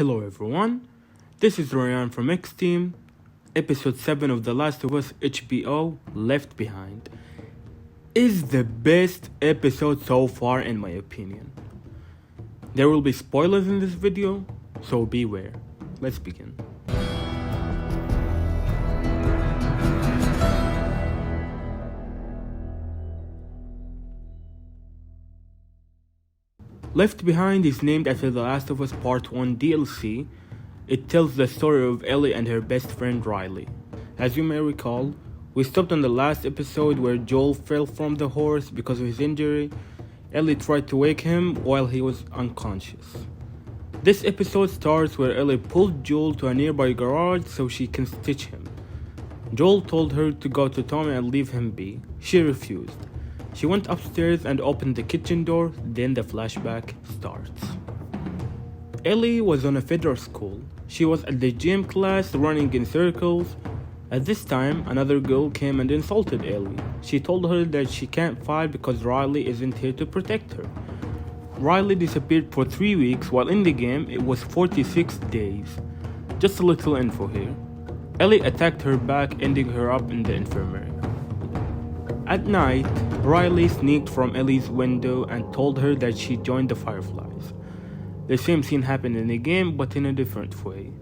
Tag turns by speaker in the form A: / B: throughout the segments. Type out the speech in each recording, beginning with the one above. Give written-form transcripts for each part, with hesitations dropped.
A: Hello everyone, this is Ryan from Xteam, episode 7 of The Last of Us HBO Left Behind. Is the best episode so far in my opinion. There will be spoilers in this video, so beware. Let's begin. Left Behind is named after The Last of Us Part 1 DLC. It tells the story of Ellie and her best friend Riley. As you may recall, we stopped on the last episode where Joel fell from the horse because of his injury. Ellie tried to wake him while he was unconscious. This episode starts where Ellie pulled Joel to a nearby garage so she can stitch him. Joel told her to go to Tommy and leave him be. She refused. She went upstairs and opened the kitchen door, then the flashback starts. Ellie was on a feeder school. She was at the gym class running in circles. At this time, another girl came and insulted Ellie. She told her that she can't fight because Riley isn't here to protect her. Riley disappeared for 3 weeks, while in the game it was 46 days. Just a little info here. Ellie attacked her back, ending her up in the infirmary. At night, Riley sneaked from Ellie's window and told her that she joined the Fireflies. The same scene happened in the game, but in a different way.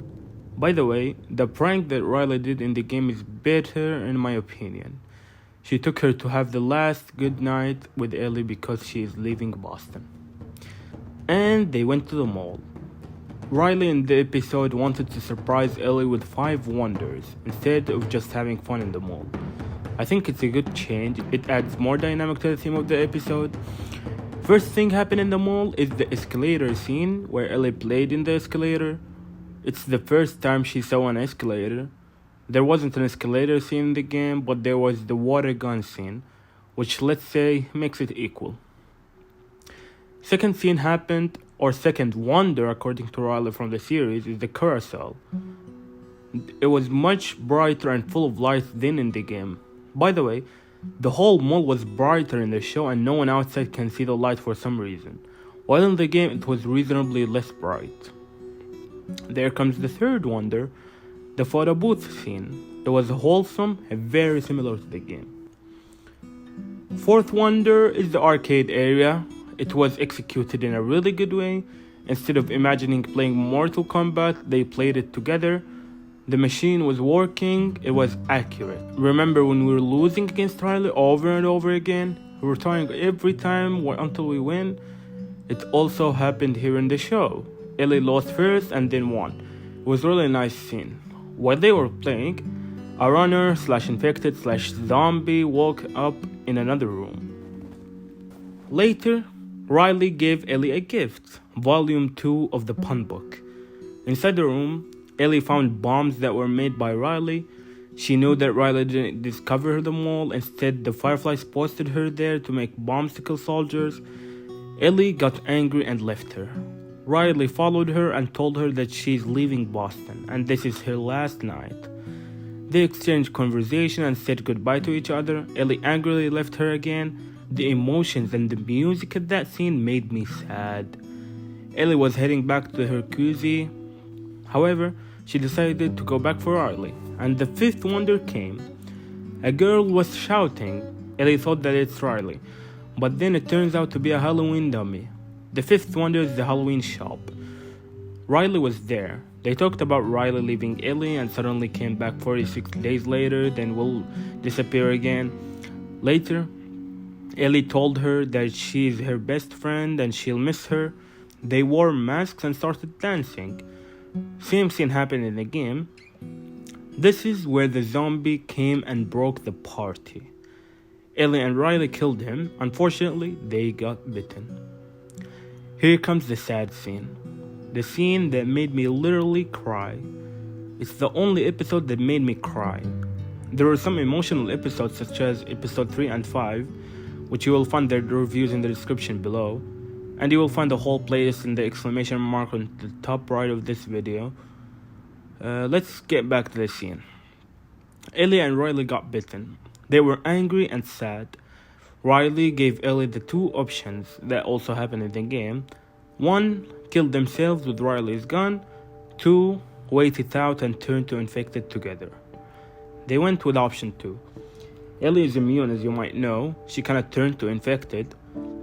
A: By the way, the prank that Riley did in the game is better in my opinion. She took her to have the last good night with Ellie because she is leaving Boston. And they went to the mall. Riley in the episode wanted to surprise Ellie with 5 wonders instead of just having fun in the mall. I think it's a good change. It adds more dynamic to the theme of the episode. First thing happened in the mall is the escalator scene where Ellie played in the escalator. It's the first time she saw an escalator. There wasn't an escalator scene in the game, but there was the water gun scene, which let's say makes it equal. Second scene happened, or second wonder according to Riley from the series, is the carousel. It was much brighter and full of lights than in the game. By the way, the whole mall was brighter in the show and no one outside can see the light for some reason, while in the game it was reasonably less bright. There comes the third wonder, the photo booth scene. It was wholesome and very similar to the game. Fourth wonder is the arcade area. It was executed in a really good way. Instead of imagining playing Mortal Kombat, they played it together. The machine was working, it was accurate. Remember when we were losing against Riley over and over again? We were trying every time until we win. It also happened here in the show. Ellie lost first and then won. It was really a nice scene. While they were playing, a runner / infected / zombie woke up in another room. Later, Riley gave Ellie a gift, volume 2 of the pun book. Inside the room, Ellie found bombs that were made by Riley. She knew that Riley didn't discover them all. Instead, the Fireflies posted her there to make bombs to kill soldiers. Ellie got angry and left her. Riley followed her and told her that she's leaving Boston and this is her last night. They exchanged conversation and said goodbye to each other. Ellie angrily left her again. The emotions and the music at that scene made me sad. Ellie was heading back to her cozy. However, she decided to go back for Riley, and the fifth wonder came. A girl was shouting. Ellie thought that it's Riley, but then it turns out to be a Halloween dummy. The fifth wonder is the Halloween shop. Riley was there. They talked about Riley leaving Ellie and suddenly came back 46 days later, then will disappear again. Later, Ellie told her that she's her best friend and she'll miss her. They wore masks and started dancing. Same scene happened in the game. This is where the zombie came and broke the party. Ellie and Riley killed him. Unfortunately, they got bitten. Here comes the sad scene. The scene that made me literally cry. It's the only episode that made me cry. There were some emotional episodes such as episode 3 and 5, which you will find their reviews in the description below. And you will find the whole playlist in the exclamation mark on the top right of this video. Let's get back to the scene. Ellie and Riley got bitten. They were angry and sad. Riley gave Ellie the 2 options that also happened in the game. 1, kill themselves with Riley's gun. 2. Wait it out and turn to infected together. They went with option 2. Ellie is immune, as you might know. She cannot turn to infected.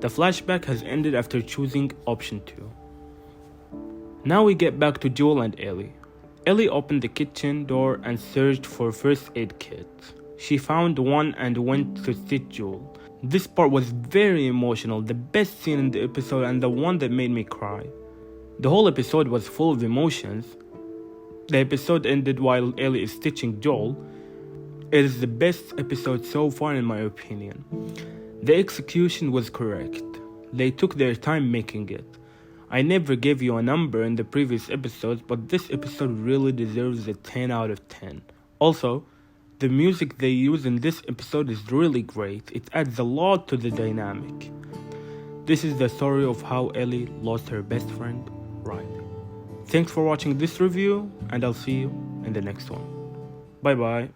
A: The flashback has ended after choosing option 2. Now we get back to Joel and Ellie. Ellie opened the kitchen door and searched for first aid kits. She found one and went to stitch Joel. This part was very emotional, the best scene in the episode and the one that made me cry. The whole episode was full of emotions. The episode ended while Ellie is stitching Joel. It is the best episode so far in my opinion. The execution was correct. They took their time making it. I never gave you a number in the previous episodes, but this episode really deserves a 10 out of 10. Also, the music they use in this episode is really great. It adds a lot to the dynamic. This is the story of how Ellie lost her best friend, Riley. Thanks for watching this review, and I'll see you in the next one. Bye bye.